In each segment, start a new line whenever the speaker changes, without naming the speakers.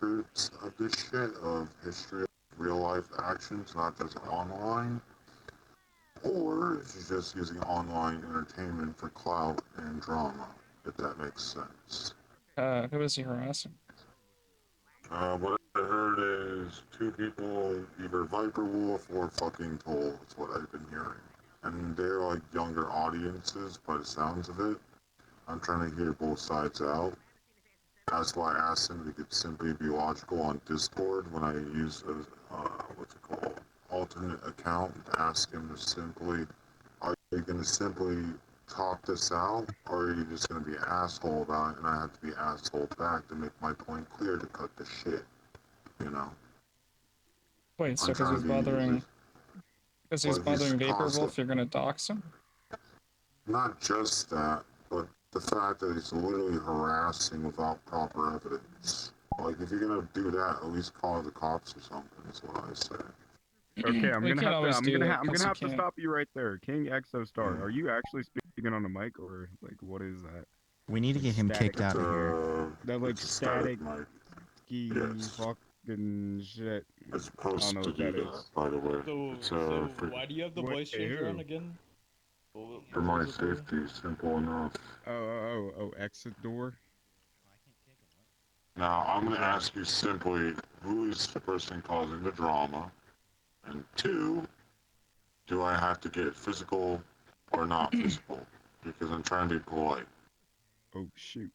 records of this shit, of history of real life actions, not just online, or is he just using online entertainment for clout and drama, if that makes sense.
Who is he harassing?
What I heard is two people, either Viper Wolf or fucking Toll, is what I've been hearing. And they're like younger audiences by the sounds of it. I'm trying to hear both sides out. That's why I asked him if he could simply be logical on Discord when I use a, what's it called, alternate account to ask him to simply, are you going to simply talk this out, or are you just going to be an asshole about it and I have to be an asshole back to make my point clear to cut the shit, you know?
Wait, so
I'm trying to be,
because he's
but he's
bothering Vapor
constant,
Wolf, you're gonna dox him?
not just that, but the fact that he's literally harassing without proper evidence. Like, if you're gonna do that, at least call the cops or something, is what I say.
Okay,
We can't always do that
I'm
because
gonna
you
have to
can't.
stop you right there. King Exostar, are you actually speaking on the mic or like what is that?
We need to
Like
get him
static.
kicked out of here.
That like
It's a static
static
mic.
ski
Yes.
fucking shit.
It's
I don't
supposed
know
to
what
do
that
that,
is.
by the way.
So,
It's
why do you have the
Wait,
voice changer on
who?
again?
for my safety, simple enough.
Oh, exit door.
Now, I'm gonna ask you simply, who is the person causing the drama? And two, do I have to get physical or not physical? Because I'm trying to be polite.
Oh shoot.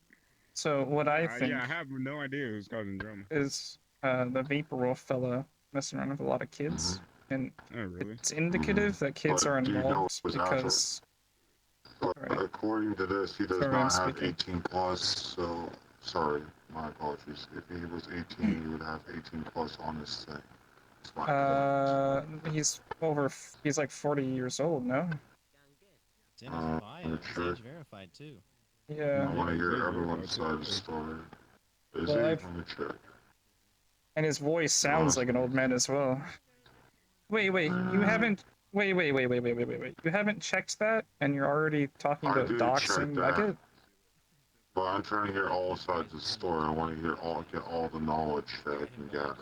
So what I think
Yeah, I have no idea who's causing drama.
is the Vapor Wolf fella messing around with a lot of kids, and
Oh really?
it's indicative that kids
But
are
do you know
involved
his actual?
because.
But
Right.
according to this, he does
Sorry, I'm
not have
speaking.
18 plus. So, sorry, my apologies. If he was 18, he would have 18 plus on his thing. That's my point.
He's like 40 years old, no?
It's in his bio. It's
Sure.
age verified too.
Yeah.
I want to
Yeah,
hear
big
everyone's side of the
verified,
story. Is
Well,
he?
I've-
Let me check.
And his voice sounds like an old man as well. Wait, you haven't. Wait. You haven't checked that, and you're already talking
I
about
did check
doxing
that.
Nugget?
But I'm trying to hear all sides of the story. I want to get all the knowledge that I can get.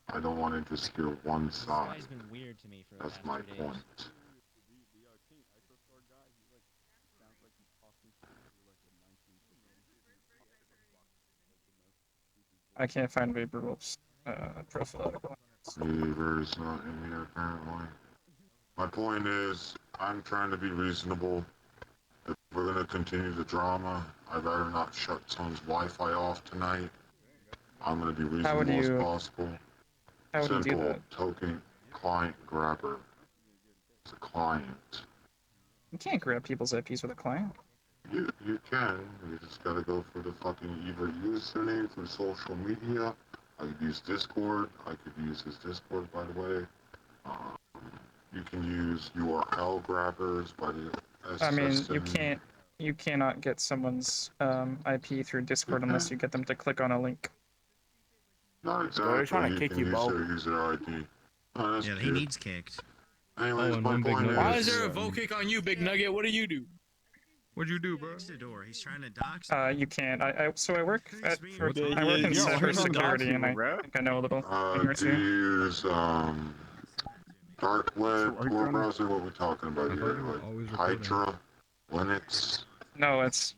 I don't want to just hear one
This
side.
guy's been weird to me for the
That's
past
my
2 days.
point.
I can't find Vapor Wolf's profile.
Beaver's not in here apparently. My point is, I'm trying to be reasonable. If we're gonna continue the drama, I'd rather not shut someone's Wi-Fi off tonight. I'm gonna be reasonable as possible.
How would you do
Simple
that?
token client grabber. It's a client.
You can't grab people's IPs with a client.
You can. You just gotta go for the fucking either username from social media. I could use Discord. I could use his Discord, by the way. You can use URL grabbers by the SSN.
I mean, you cannot get someone's IP through Discord unless you get them to click on a link.
Not exactly.
They're trying to kick you, Bo.
User ID. Oh, that's
Yeah,
cute.
he needs kicked.
Anyways,
and
my
one big
point
nugget.
Why
is,
is there a vote kick on you, Big Nugget? What do you do?
What'd you do, bro?
Next the door. He's trying to dox.
You can't. I work
What
I work in
Yeah,
cybersecurity, and
bro.
I think I know a little thing or
do
two.
you use dark web,
So are you
Tor
trying to-
browser? What are we talking about
I
here?
thought you were
Like
always recording.
Hydra, Linux.
No, it's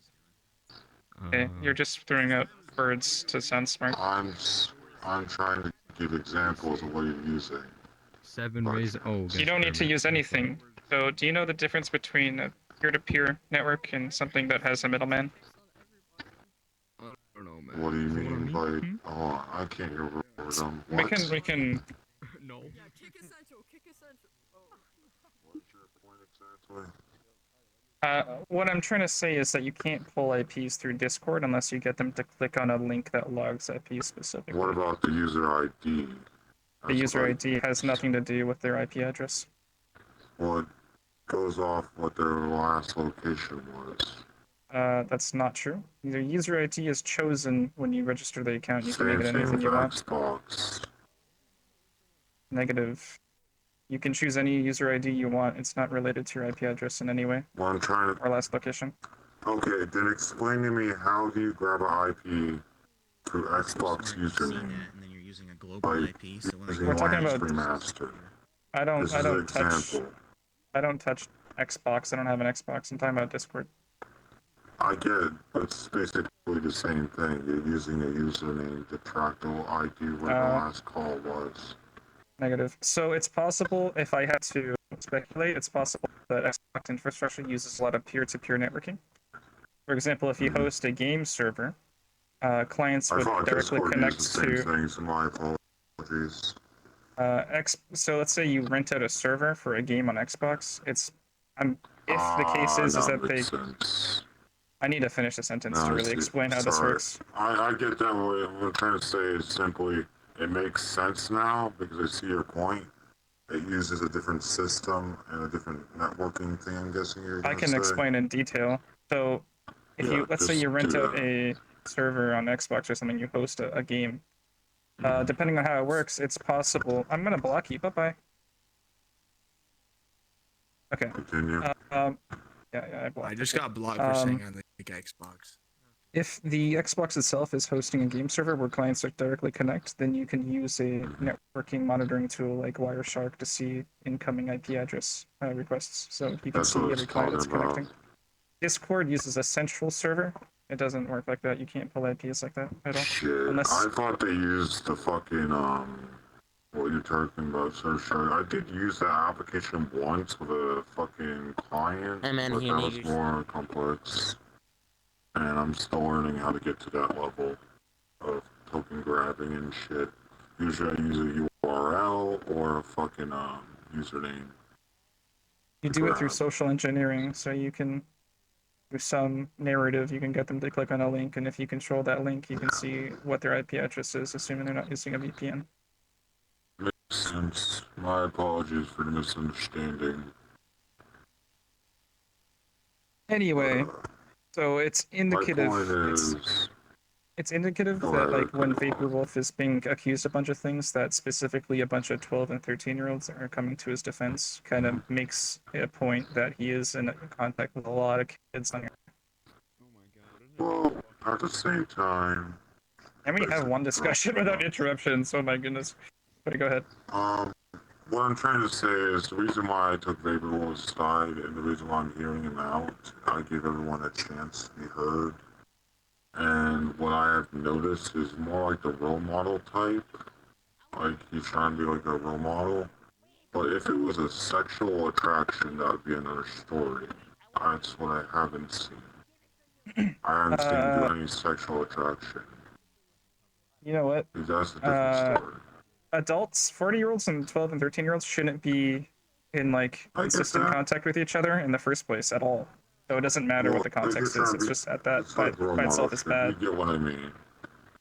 okay. You're just throwing out words to sound smart.
I'm trying to give examples of what you're using.
7 raised. Oh,
You don't need to use anything. So, do you know the difference between a peer-to-peer network and something that has a middleman?
I don't know, man.
What do you mean by?
Hmm?
Oh, I can't hear words.
We
What?
can.
No.
Yeah, kick essential, kick essential. Oh.
What's your point exactly?
What I'm trying to say is that you can't pull IPs through Discord unless you get them to click on a link that logs IP specifically.
What about the user ID?
The user ID has nothing to do with their IP address.
Well, it goes off what their last location was.
That's not true. Your user ID is chosen when you register the account. You can
Same
make it
thing
anything
with
you want.
Xbox.
Negative. You can choose any user ID you want. It's not related to your IP address in any way
Well, I'm trying to.
or last location.
Okay, then explain to me how do you grab an IP through Xbox
You've seen
username,
that, and then you're using a global
like
IP. So when
using
We're talking
Alliance
about-
Remaster.
I
This is an
don't
example.
touch Xbox. I don't have an Xbox. I'm talking about Discord.
I get it, but it's basically the same thing. You're using a username to track the ID where the last call was.
Negative. So it's possible, if I had to speculate, it's possible that Xbox infrastructure uses a lot of peer-to-peer networking. For example, if you host a game server, clients
I
would
thought
directly
Discord
connect
used the same
to
thing, so my apologies.
So let's say you rent out a server for a game on Xbox. If the case is
That
that they,
makes sense.
I need to finish the sentence
No,
to really explain how this
sorry.
works.
I get that. What I'm trying to say is simply, it makes sense now because I see your point. It uses a different system and a different networking thing, I'm guessing you're
I
going to
can
say.
explain in detail. So if
Yeah,
let's say
just
you rent
do
out
that.
a server on Xbox or something, you host a game. Depending on how it works, it's possible. I'm gonna block you. Bye bye. Okay.
Continue.
Yeah, I blocked.
I just
you.
got blocked for saying on the Xbox.
If the Xbox itself is hosting a game server where clients directly connect, then you can use a networking monitoring tool like Wireshark to see incoming IP address requests. So you can
That's what I
see
was
every client that's
talking about.
connecting. Discord uses a central server. It doesn't work like that. You can't pull IPs like that at all.
Shit,
Unless
I thought they used the fucking, what you're talking about, Surfshark. I did use that application once with a fucking client,
Hey, man,
but
he
that was
needs-
more complex. And I'm still learning how to get to that level of token grabbing and shit. Usually I use a URL or a fucking, username.
you do it through
grab.
social engineering, so you can through some narrative, you can get them to click on a link, and if you control that link, you can see what their IP address is, assuming they're not using a VPN.
Makes sense. My apologies for the misunderstanding.
Anyway, so it's
My
indicative.
point is,
It's indicative
Go
that
ahead,
like when
cut you off.
Vaporwolf is being accused of a bunch of things, that specifically a bunch of 12 and 13-year-olds are coming to his defense, kind of makes a point that he is in contact with a lot of kids on here.
well, at the same time,
And we have one discussion without interruptions. Oh my goodness. But go ahead.
what I'm trying to say is the reason why I took Vaporwolf's side and the reason why I'm hearing him out, I give everyone a chance to be heard. And what I have noticed is more like the role model type. Like he's trying to be like a role model. But if it was a sexual attraction, that would be another story. That's what I haven't seen. I haven't seen him do any sexual attraction.
You know what?
That's a different story.
Adults, 40-year-olds and 12 and 13-year-olds shouldn't be in like
I get
consistent
that.
contact with each other in the first place at all. So it doesn't matter what the
Well, if you're
context
trying
is.
to
It's
be-
just at that
it's like role
by itself
model
is
shit.
bad.
You get what I mean.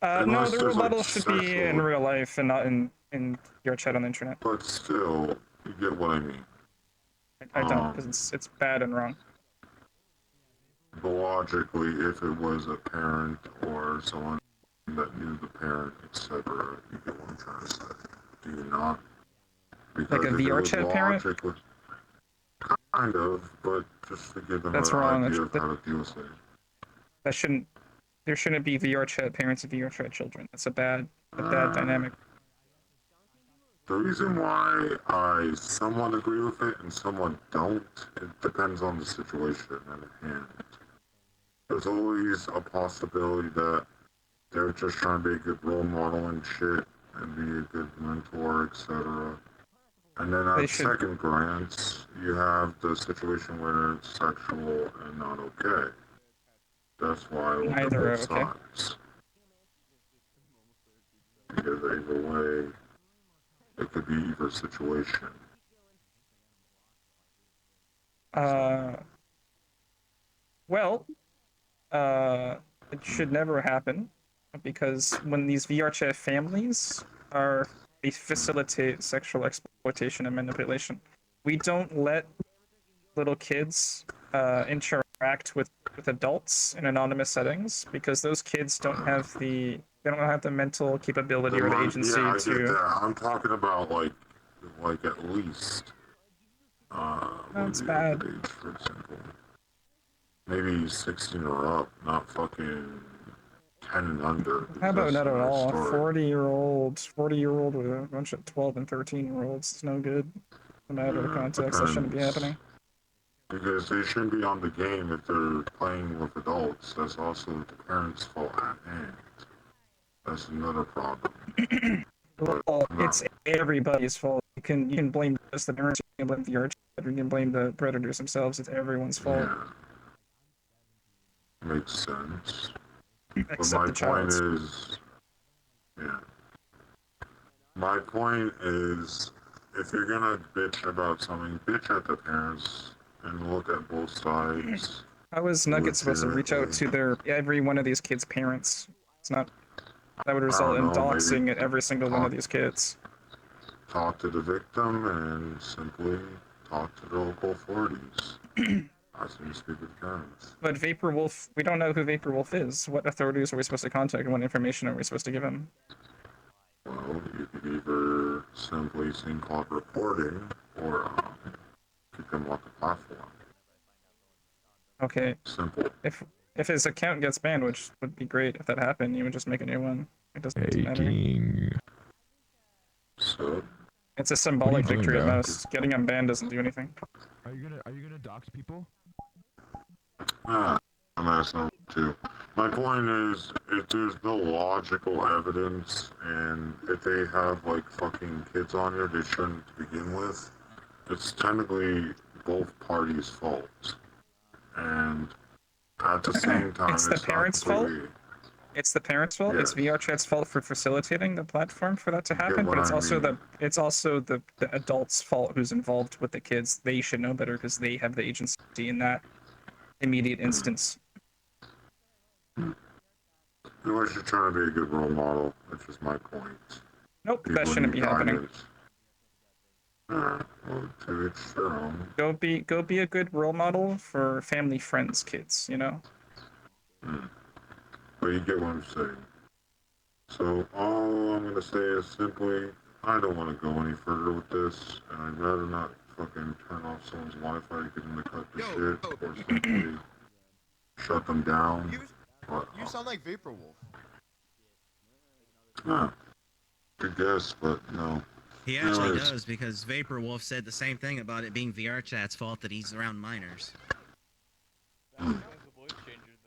No,
Unless
the role
there's, like,
model should be in
sexual-
real life and not in your chat on the internet.
But still, you get what I mean.
I don't, because it's bad and wrong.
But logically, if it was a parent or someone that knew the parent, etc., you get what I'm trying to say. Do you not? Because
Like a
if it
VR
was
chat parent?
logically, kind of, but just to give them
That's
an
wrong.
idea of how to deal with it.
That shouldn't. There shouldn't be VR chat parents and VR chat children. That's a bad dynamic.
The reason why I somewhat agree with it and somewhat don't, it depends on the situation at hand. There's always a possibility that they're just trying to be a good role model and shit and be a good mentor, etc. And then
They
at
should-
second glance, you have the situation where it's sexual and not okay. That's why I look at
Neither are
both
okay.
sides. Because either way, it could be either situation.
Well, it should never happen because when these VR chat families they facilitate sexual exploitation and manipulation. We don't let little kids interact with adults in anonymous settings because those kids don't have the mental capability or the agency
Yeah, I get
to.
that. I'm talking about like at least.
That's
maybe
bad.
a good age, for example. Maybe 16 or up, not fucking 10 and under.
How about
That's
not at
another
all?
story.
40-year-old with a bunch of 12 and 13-year-olds is no good. No matter the context, that shouldn't be happening.
Because they shouldn't be on the game if they're playing with adults. That's also the parents' fault at hand. That's another problem.
Well, it's everybody's fault. You can blame just the parents, you can blame the archer, you can blame the predators themselves. It's everyone's fault.
Yeah, makes sense. But
Except
my
the
point
child's.
is, yeah. My point is, if you're gonna bitch about something, bitch at the parents and look at both sides.
How is Nugget supposed to reach out to every one of these kids' parents? It's not. That would
I
result
don't
in
know, maybe
doxing every single one of
talk,
these kids.
talk to the victim and simply talk to the local authorities. Ask them to speak with parents.
But Vapor Wolf, we don't know who Vapor Wolf is. What authorities are we supposed to contact and what information are we supposed to give him?
Well, you could either simply scene clock reporting or kick him off the platform.
Okay.
Simple.
If his account gets banned, which would be great if that happened, you would just make a new one. It doesn't
Hey,
matter.
King.
So,
It's a symbolic
doing,
victory at
bro?
most. Getting him banned doesn't do anything.
Are you gonna dox people?
I'm asking them too. My point is, if there's no logical evidence, and if they have like fucking kids on here they shouldn't to begin with, it's technically both parties' fault. And at the same time,
It's the parents' fault? It's the parents' fault.
Yes.
It's VRChat's fault for facilitating the platform for that to happen.
what
But it's
I
also
mean.
the adults' fault who's involved with the kids. They should know better because they have the agency in that immediate instance.
Unless you're trying to be a good role model, which is my point.
Nope,
People
that shouldn't
need
be happening.
guidance. Well, to each their own.
Go be a good role model for family friends kids, you know?
But you get what I'm saying. So all I'm gonna say is simply, I don't want to go any further with this, and I'd rather not fucking turn off someone's Wi-Fi to get them to cut the shit, or simply shut them down.
You sound like Vapor Wolf.
Good guess, but no.
He actually
Anyways.
does because Vapor Wolf said the same thing about it being VRChat's fault that he's around minors.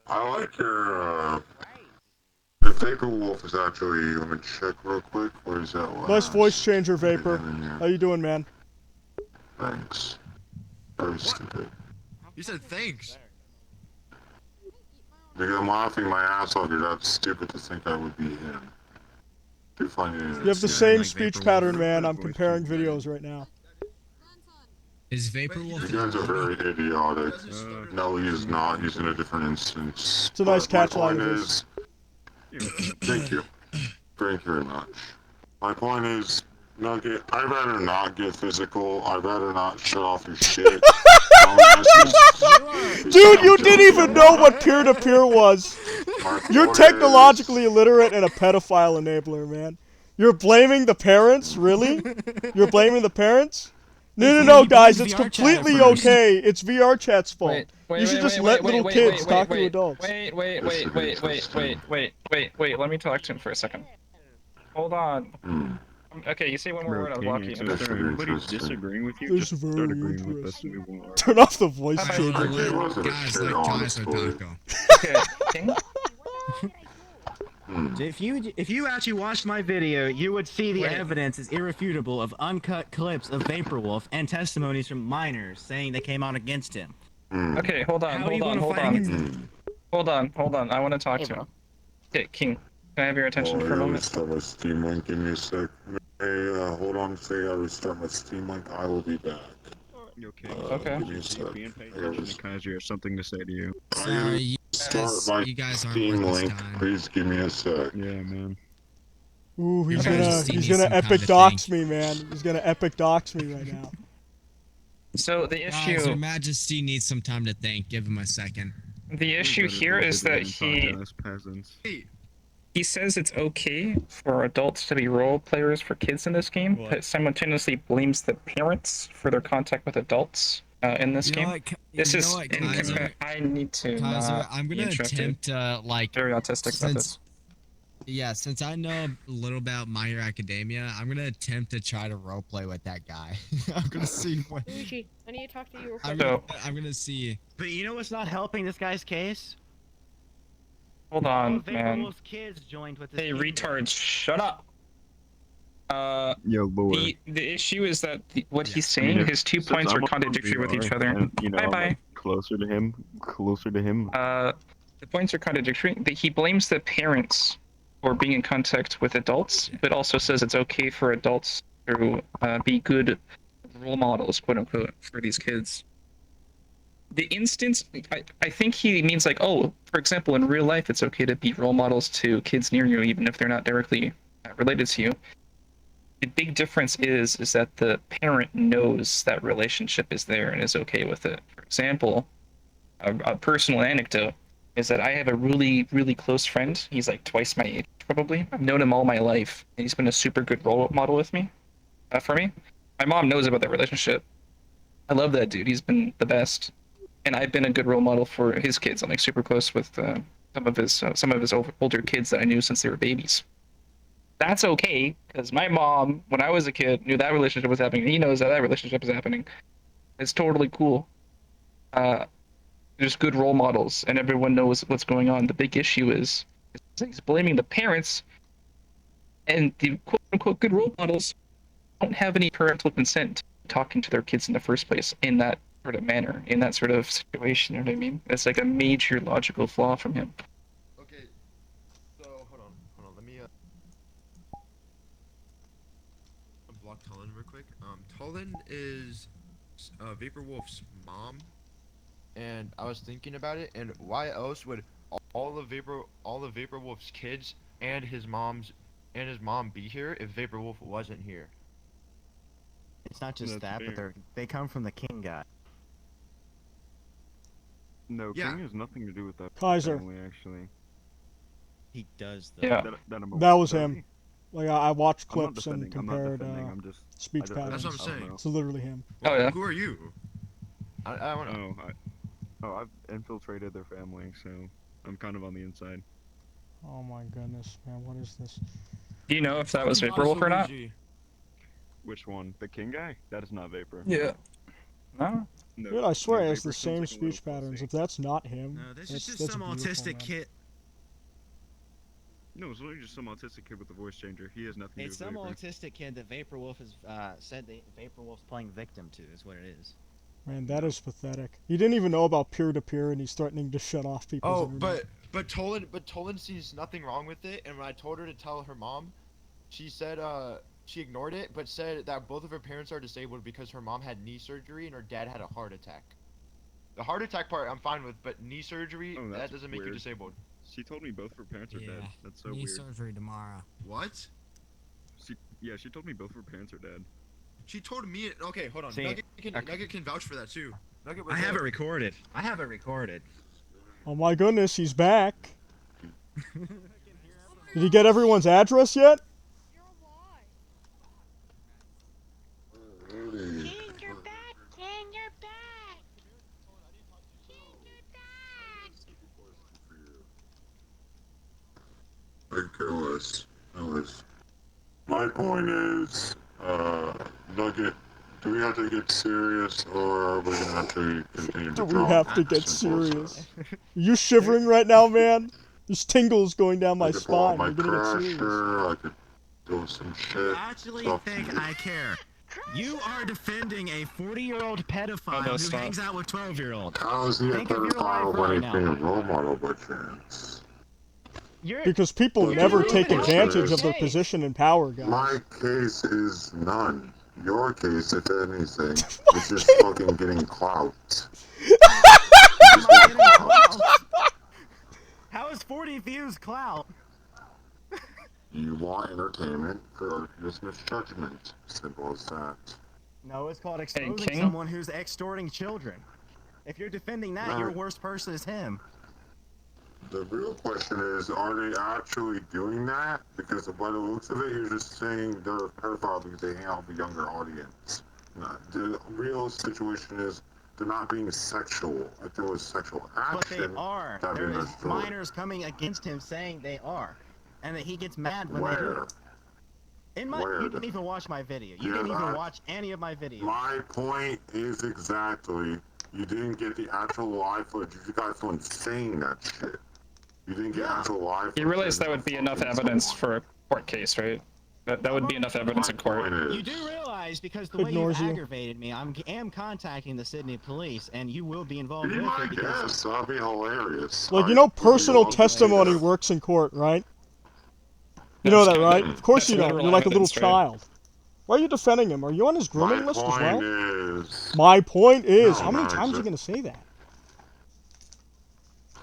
I like your, the Vapor Wolf is actually, let me check real quick, where is that last?
Nice voice changer, Vapor. How you doing, man?
Thanks. Very stupid.
You said thanks.
Because I'm laughing my ass off, you're that stupid to think I would be him. Too funny.
You have the same speech pattern, man. I'm comparing videos right now.
Is Vapor Wolf?
You guys are very idiotic. No, he is not. He's in a different instance.
It's a nice catch line
My
of
point
his.
is, thank you. Thank you very much. My point is, Nugget, I'd rather not get physical. I'd rather not shut off your shit.
Dude, you didn't even know what peer-to-peer was. You're technologically illiterate and a pedophile enabler, man. You're blaming the parents? Really? You're blaming the parents? No, guys, it's completely okay. It's VRChat's fault. You should just let little kids talk to adults.
Wait, let me talk to him for a second. Hold on. Okay, you say one more word, I'll block you.
Everybody's disagreeing with you.
It's
Just
very
start agreeing with us
interesting.
and we won't.
Turn off the voice
How
changer.
about-
It wasn't a
Guys
shit,
like
honestly.
Taco.
Okay, King?
If you actually watched my video, you would see the evidence is irrefutable of uncut clips of Vapor Wolf and testimonies from minors saying they came out against him.
Okay, hold on. I want to talk to him. Okay, King, can I have your attention for a moment?
Restart my Steam Link. Give me a sec. Hey, hold on. Say I restart my Steam Link. I will be back.
You okay?
Okay.
Give me a sec.
Being paid attention to Kaiser has something to say to you.
Sorry,
Start
you
my
guys aren't
Steam
worth this
Link.
time.
Please give me a sec.
Yeah, man.
Ooh, he's
Your
gonna
Majesty needs
epic
some time to
dox
think.
me, man. He's gonna epic dox me right now.
So the
Guys, Your
issue,
Majesty needs some time to think. Give him a second.
here is that he says it's okay for adults to be role players for kids in this game, but simultaneously blames the parents for their contact with adults in this game. This is
Kaiser,
I need to
Kaiser,
not
I'm
be
gonna
interrupted.
attempt
Very autistic about
since
this.
Yeah, since I know a little about My Hero Academia, I'm gonna attempt to try to roleplay with that guy. I'm gonna see what.
Luigi, I need to talk to you real
I'm
quick.
gonna.
So
I'm gonna see.
But you know what's not helping this guy's case?
hold
All
on,
of
man.
Vaporwolf's kids joined with this
Hey,
king
retards,
guy.
shut up.
Yo, lore.
The issue is that what he's
Yes.
I mean,
saying, his two
since
points are
I'm on
contradictory with each
VR,
other.
and you know,
Bye
I'm
bye.
like closer to him.
The points are contradictory. That he blames the parents for being in contact with adults, but also says it's okay for adults to be good role models, quote unquote, for these kids. The instance, I think he means like, oh, for example, in real life, it's okay to be role models to kids near you, even if they're not directly related to you. The big difference is that the parent knows that relationship is there and is okay with it. For example, a personal anecdote is that I have a really close friend. He's like twice my age, probably. I've known him all my life, and he's been a super good role model with me, for me. My mom knows about that relationship. I love that dude. He's been the best, and I've been a good role model for his kids. I'm like super close with some of his older kids that I knew since they were babies. That's okay because my mom, when I was a kid, knew that relationship was happening. He knows that that relationship is happening. It's totally cool. Uh, there's good role models, and everyone knows what's going on. The big issue is he's blaming the parents, and the quote unquote good role models don't have any parental consent to talking to their kids in the first place in that sort of manner, in that sort of situation. You know what I mean? It's like a major logical flaw from him.
Okay, so hold on. Let me block Tolan real quick. Tolan is Vaporwolf's mom, and I was thinking about it. And why else would all of Vaporwolf's kids and his mom be here if Vaporwolf wasn't here?
It's not just
That's
that, but
fair.
they come from the king guy.
No,
Yeah.
King has nothing to do with that
Kaiser.
family, actually.
He does though.
Yeah.
That
That was
does
him.
he?
Like I watched
I'm not
clips and
defending. I'm not
compared
defending. I'm just.
speech
I don't-
patterns.
That's what I'm
I don't
saying.
know.
It's literally him.
Oh yeah.
Who are you? I want to.
I've infiltrated their family, so I'm kind of on the inside.
Oh my goodness, man, what is this?
Do you know if that was Vaporwolf or not?
Which one? The King guy? That is not Vapor.
Yeah. No.
No,
Dude, I swear
no,
it has
Vapor
the
seems
same
like a little
speech patterns.
pussy.
If that's not him,
No, this
that's,
is just
that's
some
beautiful,
autistic
man.
kid.
No, it's literally just some autistic kid with a voice changer. He has nothing to do
It's
with
some
Vapor.
autistic kid that Vaporwolf has said that Vaporwolf's playing victim to. Is what it is.
Man, that is pathetic. He didn't even know about peer-to-peer, and he's threatening to shut off people's
Oh,
internet.
but Tolan sees nothing wrong with it. And when I told her to tell her mom, she said she ignored it, but said that both of her parents are disabled because her mom had knee surgery and her dad had a heart attack. The heart attack part I'm fine with, but knee surgery
Oh,
that
that's
doesn't make you
weird.
disabled.
She told me both of her parents are dead. That's so
knee
weird.
surgery tomorrow.
What?
She told me both of her parents are dead.
She told me. Okay, hold on.
See,
Nugget can vouch for that too. Nugget was
I have it
there.
recorded. I have it recorded.
Oh my goodness, he's back. Did he get everyone's address yet?
You're alive.
Really?
King, you're back. King, you're back. King, you're back.
Like Ellis. My point is, Nugget, do we have to get serious, or are we gonna have to continue to
Do we
draw?
have to get
Simple as
serious? Are you shivering right now, man? There's tingles going down
that.
my
I could pull out
spine.
my
You're gonna get serious.
crasher, I could do some
You
shit.
actually
It's up to
think
you.
I care? You are defending a 40-year-old pedophile
no,
who
stop.
hangs out with 12-year-olds.
How is he a
Think of your
pedophile
life
when
right
he's
now.
being a role model by chance?
You're
Because people
You're
never
not
take
even
advantage of their
serious.
position and power, guys.
My case is none. Your case, if anything, is just fucking getting clout. You just want clout.
How is 40 views clout?
You want entertainment for this misjudgment. Simple as that.
No, it's called exposing
King?
someone who's extorting children. If you're defending that, your worst person is him.
The real question is, are they actually doing that? Because by the looks of it, you're just saying they're a pedophile because they hang out with a younger audience. No, the real situation is they're not being sexual. If there was sexual
But
action,
they are.
that'd be
There
another
is
story.
minors coming against him saying they are. and that he gets mad when they do
Where?
it. You didn't even watch my video. You didn't even watch any of my videos.
My point is exactly, you didn't get the actual live footage. You guys weren't saying that shit. You didn't get actual live footage.
You realize that would be enough evidence for a court case, right? That would be enough evidence in court.
You do realize, because the way you aggravated me, I am contacting the Sydney police, and you will be involved with it.
Because that'd be hilarious.
Like, you know, personal testimony works in court, right? You know that, right? Of course you don't. You're like a little child. Why are you defending him? Are you on his grooming list as well? My point is, how many times are you gonna say that?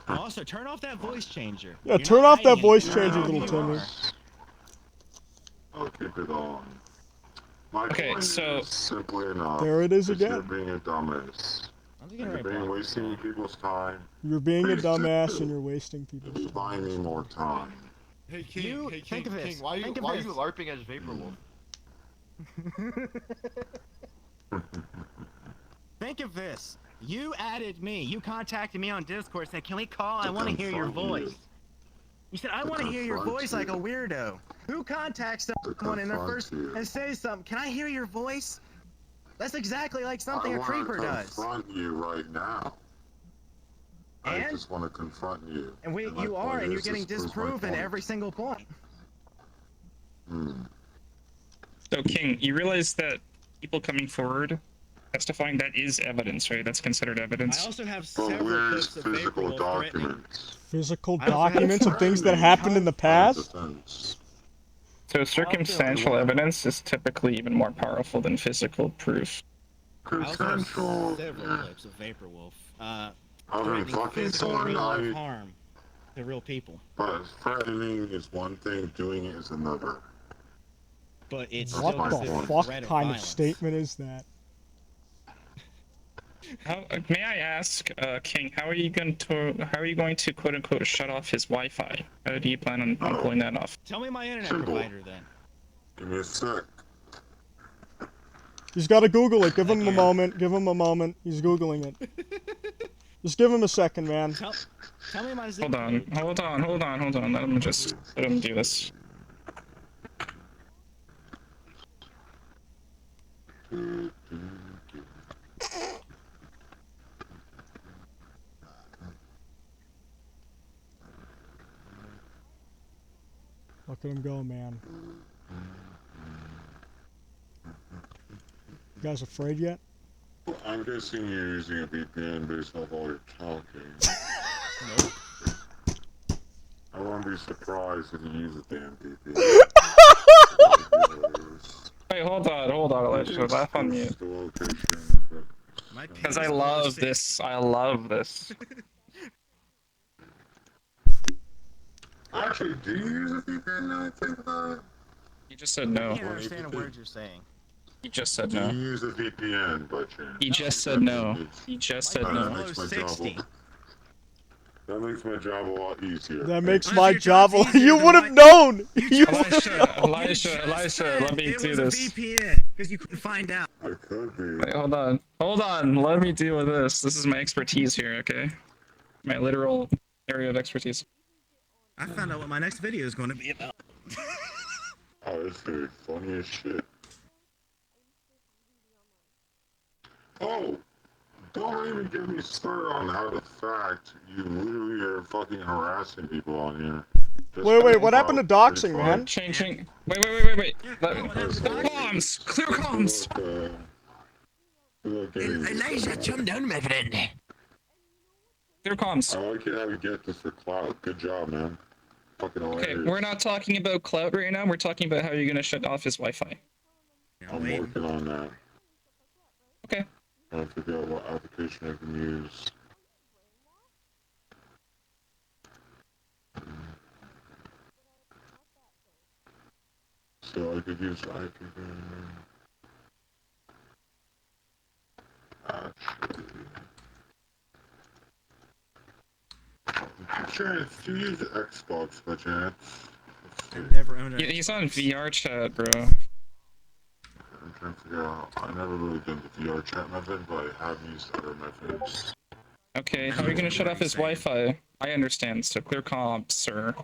Also, turn off that voice changer.
Yeah, turn off that voice changer, little Timmy.
I'll keep it on. My
Okay,
point
so
is simply enough.
There it is
You're
again.
being a dumbass. You're wasting people's time.
You're being a dumbass and you're wasting people's time.
You're buying me more time.
Hey King, King, why are you LARPing as Vapor Wolf?
Think of this. You added me. You contacted me on Discord saying, can we call? I want to hear your voice. You said, I want to hear your voice like a weirdo. Who contacts someone in their first and says something? Can I hear your voice? That's exactly like something a creeper does.
I want to confront you right now.
And?
I just want to confront you.
And you are, and you're getting disproven every single point.
So, King, you realize that people coming forward, testifying, that is evidence, right? That's considered evidence.
I also have several clips of
physical documents?
Physical documents of things that happened in the past?
So circumstantial evidence is typically even more powerful than physical proof.
I also have several clips of Vapor Wolf. Threatening physical and real life harm to real people.
But threatening is one thing, doing it is another.
But it's
what
still
the fuck kind of statement is that?
May I ask, King, how are you going to quote unquote shut off his Wi-Fi? How do you plan on pulling that off?
Tell me my internet provider then.
Give me a sec.
He's got to Google it. Give him a moment. Give him a moment. He's Googling it. Just give him a second, man.
Tell me my zip
Hold on. Let him do this.
Look at him go, man. You guys afraid yet?
I'm guessing you're using a VPN based off all your talking.
Nope.
I won't be surprised if you use a damn VPN.
Wait, hold on, Elisha, laugh on mute. Because I love this,
Actually, do you use a VPN now I think about it?
You just said no.
I can't understand a word you're saying.
He just said
Do
no.
you use a VPN by chance?
He just said no. He just said no.
That makes my job a lot easier.
That makes my job a lot. You would have known!
Elisha, let me do this.
Because you couldn't find out.
I could be.
Wait, hold on, let me deal with this. This is my expertise here, okay? My literal area of expertise.
I found out what my next video is going to be about.
Oh, it's very funny as shit. Oh! Don't even get me started on how the fact you literally are fucking harassing people on here.
Wait, what happened to doxing, man?
Changing. Wait. Clear comms!
Elijah, come down, my friend.
Clear comms.
I like it how you get this for clout. Good job, man. Fucking hilarious.
Okay, we're not talking about clout right now, we're talking about how you're gonna shut off his Wi-Fi.
I'm working on that.
Okay.
I figure out what application I can use. So I could use IPVan. Actually. Chance, do you use Xbox by chance?
I've never owned it.
He's on VR chat, bro.
I'm trying to figure out. I never really done the VR chat method, but I have used other methods.
Okay, how are you gonna shut off his Wi-Fi? I understand, so clear comms, sir.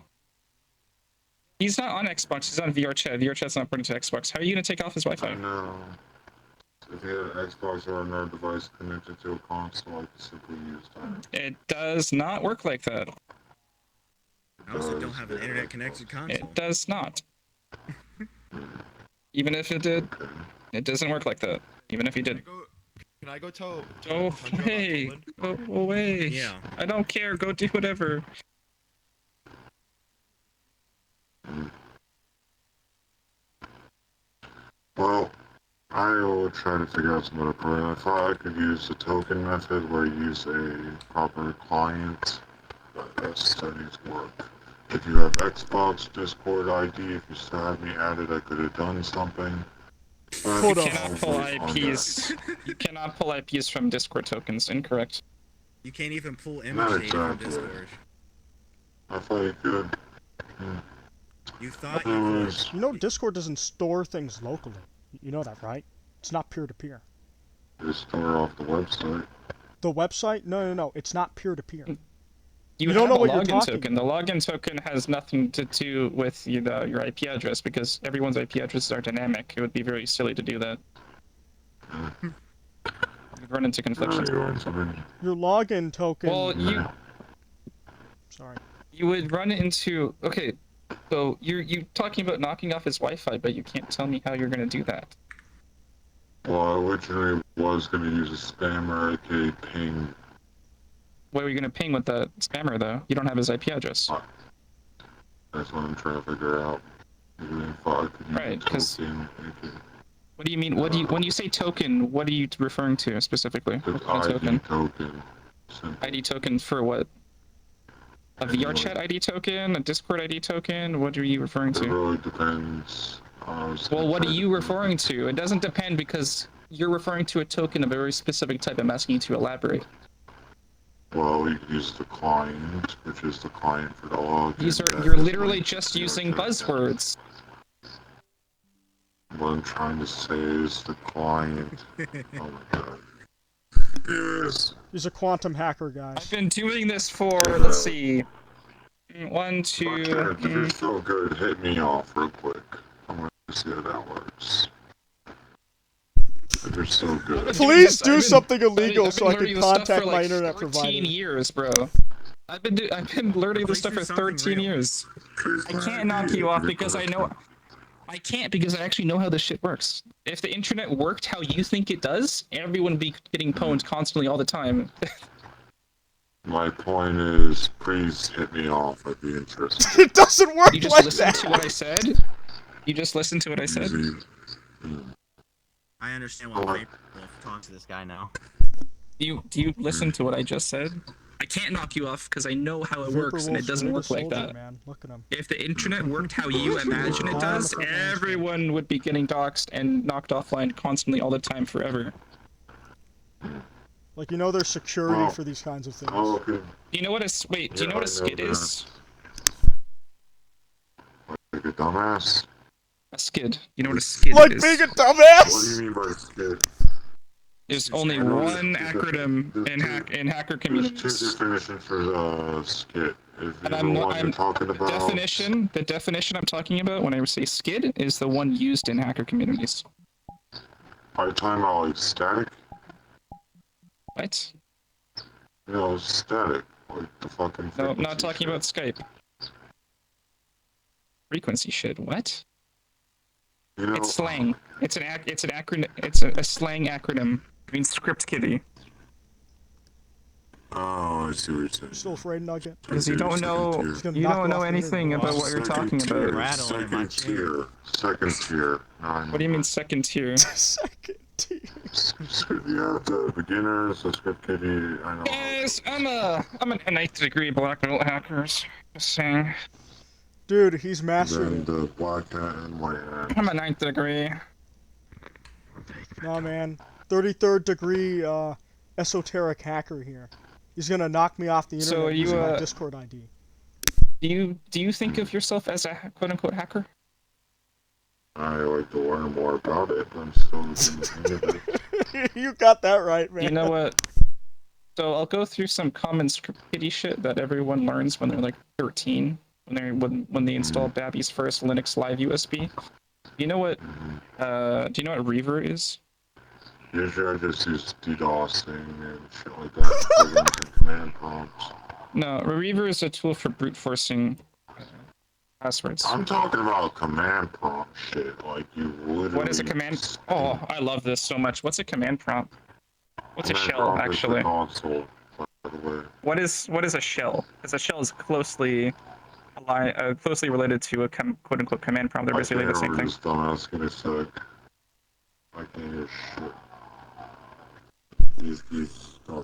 He's not on Xbox. He's on VR chat. VR chat's not put into Xbox. How are you gonna take off his
I
Wi-Fi?
know. If you had an Xbox or another device connected to a console, I could simply use that.
It does not work like that.
I also don't have an internet connected console.
It does not. Even if it did,
Okay.
it doesn't work like that. Even if he did.
Can I go tell?
Go
Tundra about
away.
Toland?
Go away.
Yeah.
I don't care. Go do whatever.
Well, I will try to figure out some other program. I thought I could use the token method where you use a proper client, but that's studies work. If you have Xbox Discord ID, if you still have me added, I could have done something.
You cannot pull IPs. You cannot pull IPs from Discord tokens. Incorrect.
You can't even pull image
Not
data from
exactly.
Discord.
I thought you could.
You thought
It
you could.
was
You know, Discord doesn't store things locally. You know that, right? It's not peer-to-peer.
just store off the website.
The website? No. It's not peer-to-peer.
You
don't
have
know
a
what you're
login
talking
token. The login token has nothing to do with your IP address because everyone's IP addresses are dynamic. It would be very silly to do that. You'd run into conflictions.
Your login token.
Well,
Sorry.
you would run into okay. So you're talking about knocking off his Wi-Fi, but you can't tell me how you're gonna do that.
Well, I originally was going to use a spammer, aka ping.
What are you gonna ping with the spammer though? You don't have his IP address.
That's what I'm trying to figure out. Even if I could use
Right,
a
'cause-
token,
What do you mean? When you say token? What are you referring to specifically? What kind of
ID
token?
token.
ID token for what? A VR chat ID token? A Discord ID token? What are you referring
It
to?
really depends.
Well, what are you referring to? It doesn't depend because you're referring to a token of a very specific type. I'm asking you to elaborate.
Well, you can use the client, which is the client for the login.
You're literally just using buzzwords.
What I'm trying to say is the client. Oh my god. Yes.
He's a quantum hacker, guys.
I've been doing this for, let's see, 1, 2.
If you're so good, hit me off real quick. I want to see how that works. If you're so good.
Please do something illegal
I've
so
been
I
learning
can
this stuff
contact
for
my
like
internet
13
provider.
years, bro. I've been learning this stuff for 13 years. I can't knock you off because I know. I can't because I actually know how this shit works. If the internet worked how you think it does, everyone would be getting pwned constantly all the time.
My point is, please hit me off. I'd be interested.
It doesn't work
You just
like
listened
that.
to what I said? You just listened to what I said?
I understand why Vapor Wolf talks to this guy now.
Do you listen to what I just said? I can't knock you off because I know how it works and it doesn't work like that.
Man. Look at him.
If the internet worked how you imagine it does, everyone would be getting doxxed and knocked offline constantly all the time forever.
Like, you know, there's security for these kinds of things.
Oh, okay.
Do you know what a wait? Do you know what a skid is?
Like a dumbass?
A skid. You know what a skid
Like
is?
being a
What do you
dumbass?
mean by skid?
There's only one acronym in hacker
There's two
communities.
definitions for the skid. If
And
you know what you're talking about.
The definition I'm talking about when I say skid is the one used in hacker communities.
Are you talking about like static?
What?
No, static. Like the fucking
No, I'm
frequency
not talking
shit.
about Skype. Frequency shit. What?
You know,
It's slang. It's an acronym. It's a slang acronym. It means script kiddie.
Oh, I see what you're saying.
Still afraid, Nugget?
Because you don't know.
He's gonna
You
knock
don't
you
know
off the
anything
internet.
about what you're talking about.
Rattling in my
Second tier. Second tier.
What do you mean second tier?
Second tier.
Yeah, the beginners, the script kiddie, I know.
Yes, I'm a 9th degree black belt hackers. Just saying.
Dude, he's
Then
mastering it.
the black hat and white hat.
I'm a 9th degree.
Nah, man. 33rd degree esoteric hacker here. He's gonna knock me off the internet
So you,
using my Discord ID.
Do you think of yourself as a quote unquote hacker?
I like to learn more about it, but I'm still looking into it.
You got that right, man.
You know what? So I'll go through some common script kiddie shit that everyone learns when they're like 13. when they installed Babby's first Linux Live USB. You know what? Do you know what Reaver is?
Usually I just use DDoSing and shit like that, programs and command prompts.
No, Reaver is a tool for brute forcing passwords.
I'm talking about command prompt shit, like you literally...
What is a command? Oh, I love this so much. What's a command prompt? What's a
Command
shell,
prompt is the
actually?
console, by the way.
What is a shell? Because a shell is closely related to a quote unquote command prompt. They're
I
basically
can't
the same
remember
thing.
this dumbass in a sec. I can't hear shit. He's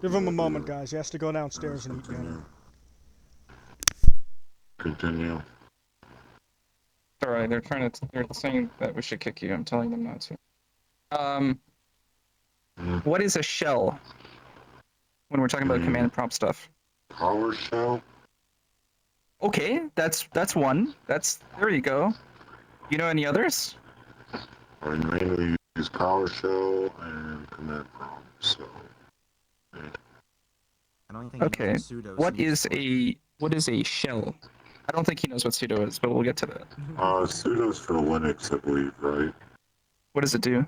Give him a moment, guys. He has to go downstairs and eat dinner.
Continue.
Alright, they're saying that we should kick you. I'm telling them not to. What is a shell? When we're talking about command prompt stuff.
PowerShell?
Okay, that's one. There you go. You know any others?
I mainly use PowerShell and command prompt, so... Yeah.
I don't think
Okay. What is a shell? I don't think he knows what sudo is, but we'll get to that.
Sudo's for Linux, I believe, right?
What does it do?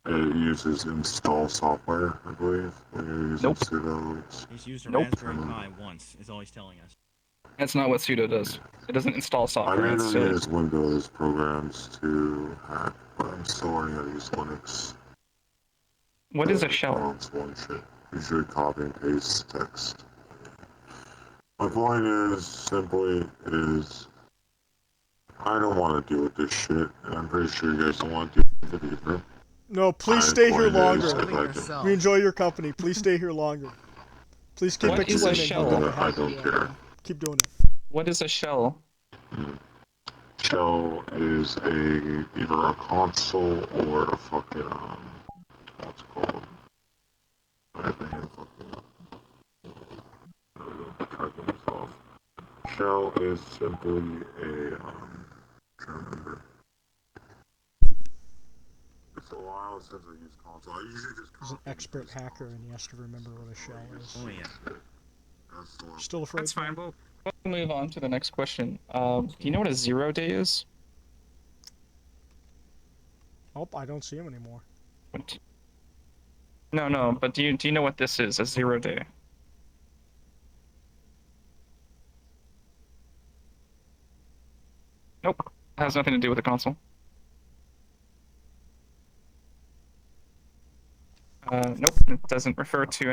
It uses install software, I believe, when you're using sudo.
He's used a
Nope.
Raspberry Pi once, is all he's telling us.
That's not what sudo does. It doesn't install
I
software.
mainly
It's silly.
use Windows programs to hack, but I'm still learning how to use Linux.
What is a shell?
Prompts one shit. Usually copy and paste text. My point is, simply, I don't want to deal with this shit, and I'm pretty sure you guys don't want to deal with it either.
No, please stay here longer.
yourself.
We enjoy your company. Please stay here longer. Please keep
What is a
explaining.
shell?
He'll get the
I
heck
don't
out.
care.
Keep doing it.
What is a shell?
Shell is either a console or a fucking, what's it called? I think it's fucking, myself. Shell is simply a, trying to remember. It's a while since I used console. I usually just
He's an expert hacker and he has to remember what a shell is.
Oh yeah.
Still afraid?
That's fine. We'll move on to the next question. Do you know what a 0 day is?
Oh, I don't see him anymore.
What? No, but do you know what this is, a 0 day? Nope. It has nothing to do with the console. Nope, it doesn't refer to